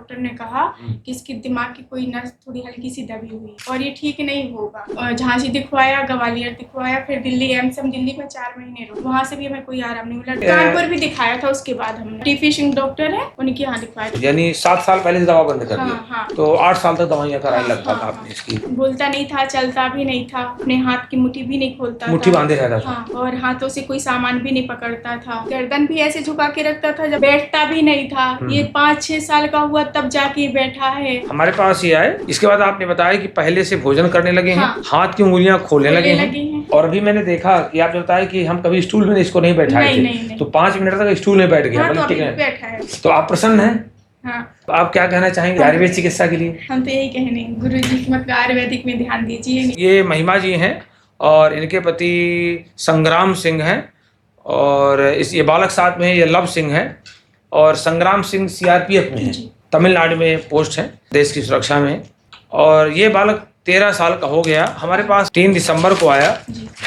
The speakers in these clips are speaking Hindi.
डॉक्टर ने कहा कि इसकी दिमाग की कोई नस थोड़ी हल्की सी दबी हुई और ये ठीक नहीं होगा। और झांसी दिखवाया, ग्वालियर दिखवाया, फिर दिल्ली एम्स, हम दिल्ली में 4 महीने रुके, वहाँ से भी हमें कोई आराम नहीं मिला। कानपुर भी दिखाया था, उसके बाद हमने टीपी सिंह डॉक्टर है उनके यहाँ दिखवाया। यानी 7 साल पहले से दवा बंद कर दी। हाँ। तो 8 साल तक दवाइयाँ कराने लगता था आपने इसकी। बोलता नहीं था, चलता भी नहीं था, अपने हाथ की मुट्ठी भी नहीं खोलता, मुट्ठी बांधे रहता था। हाँ, और हाथों से कोई सामान भी नहीं पकड़ता था, गर्दन भी ऐसे झुका के रखता था, जब बैठता भी नहीं था। ये 5-6 साल का हुआ तब जाके बैठा है। हमारे पास ये आए, इसके बाद आपने बताया कि पहले से भोजन करने लगे हैं, हाथ की उंगलियां खोलने लगे हैं। और अभी मैंने देखा कि आप बताया कि हम कभी स्टूल में इसको नहीं बैठाए थे, तो 5 मिनट तक स्टूल में बैठ गया। तो आप प्रसन्न हैं? हाँ। तो आप क्या कहना चाहेंगे आयुर्वेद चिकित्सा के लिए? हम तो यही कहने, गुरु जी मतलब आयुर्वेदिक में ध्यान दीजिए। ये महिमा जी हैं और इनके पति संग्राम सिंह हैं, और ये बालक साथ में ये लव सिंह है, और संग्राम सिंह सीआरपीएफ में है, तमिलनाडु में पोस्ट है देश की सुरक्षा में। और ये बालक 13 साल का हो गया, हमारे पास 3 दिसंबर को आया।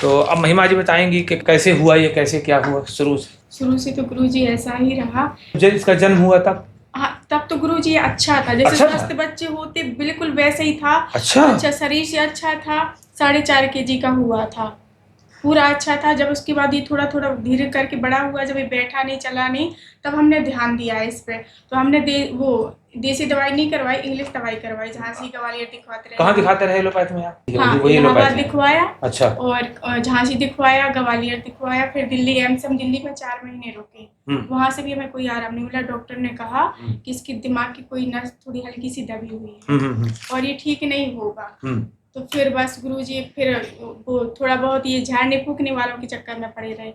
तो अब महिमा जी बताएंगी कि कैसे हुआ, ये कैसे क्या हुआ शुरू से? तो गुरु जी ऐसा ही रहा। जब इसका जन्म हुआ तब तब तो गुरु जी अच्छा था, जैसे स्वस्थ बच्चे होते बिल्कुल वैसे ही था। अच्छा शरीर से अच्छा था, 4.5 केजी का हुआ था, पूरा अच्छा था। जब उसके बाद ये थोड़ा थोड़ा धीरे करके बड़ा हुआ, जब ये बैठा नहीं, चला नहीं, तब हमने ध्यान दिया इस पे। तो हमने देसी दवाई नहीं करवाई, इंग्लिश दवाई करवाई। झांसी ग्वालियर दिखवाते रहे। कहाँ दिखाते रहे एलोपैथ में आप? इलाहाबाद दिखवाया। अच्छा। और झांसी दिखवाया, ग्वालियर दिखवाया, फिर दिल्ली एम्स, हम दिल्ली में 4 महीने रुके, वहाँ से भी हमें कोई आराम नहीं मिला। डॉक्टर ने कहा कि इसकी दिमाग की कोई नस थोड़ी हल्की सी दबी हुई है और ये ठीक नहीं होगा। तो फिर बस गुरुजी फिर वो थोड़ा बहुत ये झाड़ने फूकने वालों के चक्कर में पड़े रहे।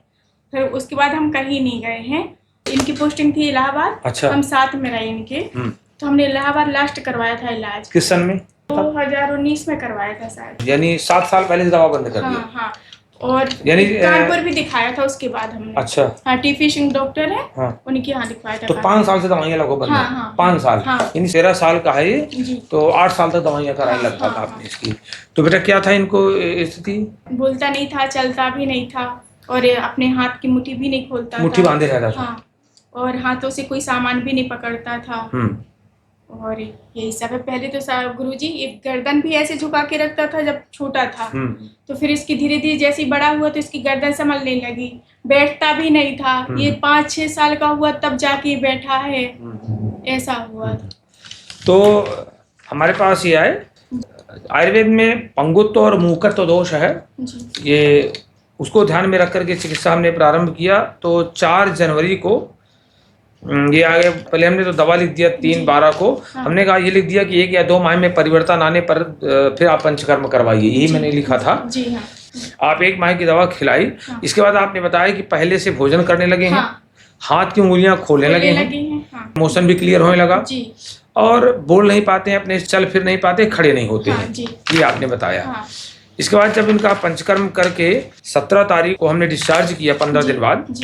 फिर उसके बाद हम कहीं नहीं गए हैं। इनकी पोस्टिंग थी इलाहाबाद। अच्छा। हम साथ में रहे इनके। तो हमने इलाहाबाद लास्ट करवाया था इलाज। किस सन में? 2019 में करवाया था शायद। यानी 7 साल पहले से दवा बंद कर दी। हाँ। और यानी कानपुर भी दिखाया था उसके बाद हमने। अच्छा। हाँ, टीपी सिंह डॉक्टर है, उनके यहाँ दिखवाया था। तो 5 साल से दवाइयाँ लगभग बंद है। 5 साल। यानी 13 साल का है ये, तो 8 साल तक दवाइयाँ कराने लगता था आपने इसकी। तो बेटा क्या था इनको स्थिति? बोलता नहीं था, चलता भी नहीं था, और अपने हाथ की मुट्ठी भी नहीं खोलता, मुट्ठी बांधे रहता था, और हाथों से कोई सामान भी नहीं पकड़ता था। और यही सब है। पहले तो गुरुजी एक गर्दन भी ऐसे झुका के रखता था जब छोटा था। तो फिर इसकी धीरे धीरे जैसे ही बड़ा हुआ तो इसकी गर्दन संभलने लगी, बैठता भी नहीं था। ये 5-6 साल का हुआ तब जाके बैठा है, ऐसा हुआ था। तो हमारे पास ये आए, आयुर्वेद में पंगुत्व और मूकत्व दोष है, ये उसको ध्यान में रख करके चिकित्सा हमने प्रारंभ किया। तो 4 जनवरी को ये आगे, पहले हमने तो दवा लिख दिया 3/12 को। हमने कहा ये लिख दिया कि 1 या 2 माह में परिवर्तन आने पर फिर आप पंचकर्म करवाइए, यही मैंने लिखा था। आप 1 माह की दवा खिलाई। इसके बाद आपने बताया कि पहले से भोजन करने लगे हैं, हाथ की उंगलियां खोलने लगे हैं, मोशन भी क्लियर होने लगा, और बोल नहीं पाते हैं, अपने चल फिर नहीं पाते, खड़े नहीं होते हैं, ये आपने बताया। इसके बाद जब इनका पंचकर्म करके 17 तारीख को हमने डिस्चार्ज किया, 15 दिन बाद,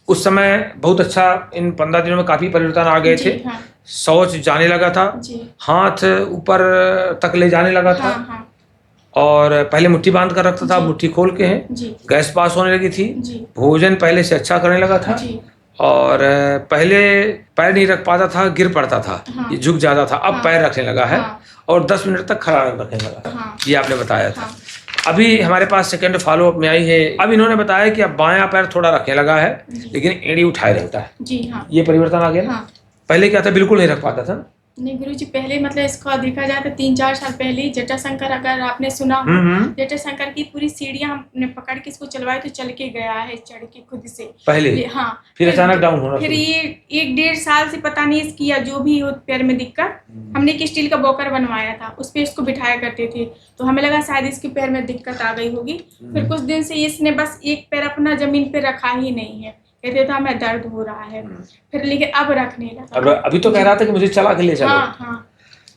उस समय बहुत अच्छा, इन 15 दिनों में काफी परिवर्तन आ गए थे। शौच जाने लगा था, हाथ ऊपर तक ले जाने लगा था, और पहले मुट्ठी बांध कर रखता था, मुट्ठी खोल के है, गैस पास होने लगी थी, भोजन पहले से अच्छा करने लगा था, और पहले पैर नहीं रख पाता था, गिर पड़ता था, ये झुक जाता था, अब पैर रखने लगा है, और 10 मिनट तक खड़ा रखने लगा, ये आपने बताया था। अभी हमारे पास सेकंड फॉलोअप में आई है, अब इन्होंने बताया कि अब बायां पैर थोड़ा रखने लगा है, लेकिन एड़ी उठाए रहता है। जी हाँ। ये परिवर्तन आ गया। पहले क्या था, बिल्कुल नहीं रख पाता था। नहीं गुरुजी, पहले मतलब इसका देखा जाए तो 3-4 साल पहले ही जटाशंकर, अगर आपने सुना हो, जटाशंकर की पूरी सीढ़ियां हमने पकड़ के इसको चलवाई तो चल के गया है, चढ़ के खुद से पहले। हाँ, फिर अचानक डाउन होना। फिर ये 1-1.5 साल से पता नहीं इसकी या जो भी हो पैर में दिक्कत, हमने एक स्टील का वॉकर बनवाया था, उस पर इसको बिठाया करते थे, तो हमें लगा शायद इसके पैर में दिक्कत आ गई होगी। फिर कुछ दिन से इसने बस एक पैर अपना जमीन पे रखा ही नहीं है, कहते था हमें दर्द हो रहा है, फिर लेकिन अब रखने लगा। अभी तो कह रहा था कि मुझे चला के ले चलो। हाँ,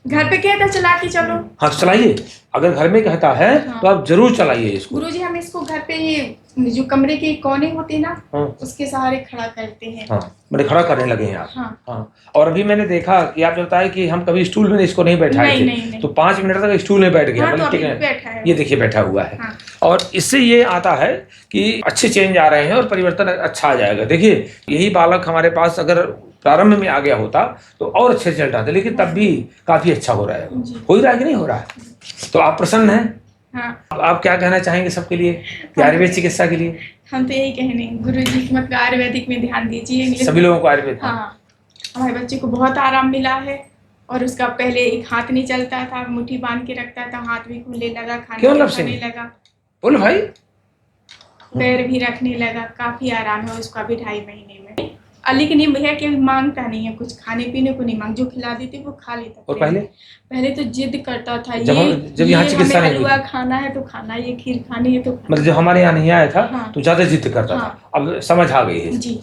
घर पे कहता चला के चलो। हाँ, चलाइए, अगर घर में कहता है तो आप जरूर चलाइए इसको। गुरुजी हम इसको घर पे ये जो कमरे के कोने होते हैं ना, उसके सहारे खड़ा करते हैं। मैंने खड़ा करने लगे हैं आप। और अभी मैंने देखा कि आप बताया कि हम कभी स्टूल में इसको नहीं बैठाए थे, तो 5 मिनट तक स्टूल में बैठ गया, ये देखिए बैठा हुआ है। और इससे ये आता है कि अच्छे चेंज आ रहे हैं और परिवर्तन अच्छा आ जाएगा। देखिए, यही बालक हमारे पास अगर प्रारंभ में आ गया होता तो और अच्छे रिजल्ट आते, लेकिन तब भी काफी अच्छा हो रहा है। हो ही रहा है कि नहीं हो रहा है? तो आप प्रसन्न हैं? हाँ। आप क्या कहना चाहेंगे सबके लिए कि आयुर्वेद चिकित्सा के लिए? हम तो यही कहने गुरुजी की मतलब आयुर्वेदिक में ध्यान दीजिए। सभी लोगों को आयुर्वेद? हाँ, हमारे बच्चे को बहुत आराम मिला है। और उसका पहले एक हाथ नहीं चलता था, मुट्ठी बांध के रखता था, हाथ भी खुलने लगा, खाने लगा। बोल भाई। पैर भी रखने लगा, काफी आराम है उसका भी 2.5 महीने में। लेकिन ये भैया कि मांगता नहीं है, कुछ खाने पीने को नहीं मांग, जो खिला देती वो खा लेता। और पहले तो जिद करता था, जब यहाँ चिकित्सा नहीं हलवा खाना है तो खाना, ये खीर खानी है तो खाना। मतलब जब हमारे यहाँ नहीं आया था हाँ। तो ज्यादा जिद करता था, अब समझ आ गई है। जी।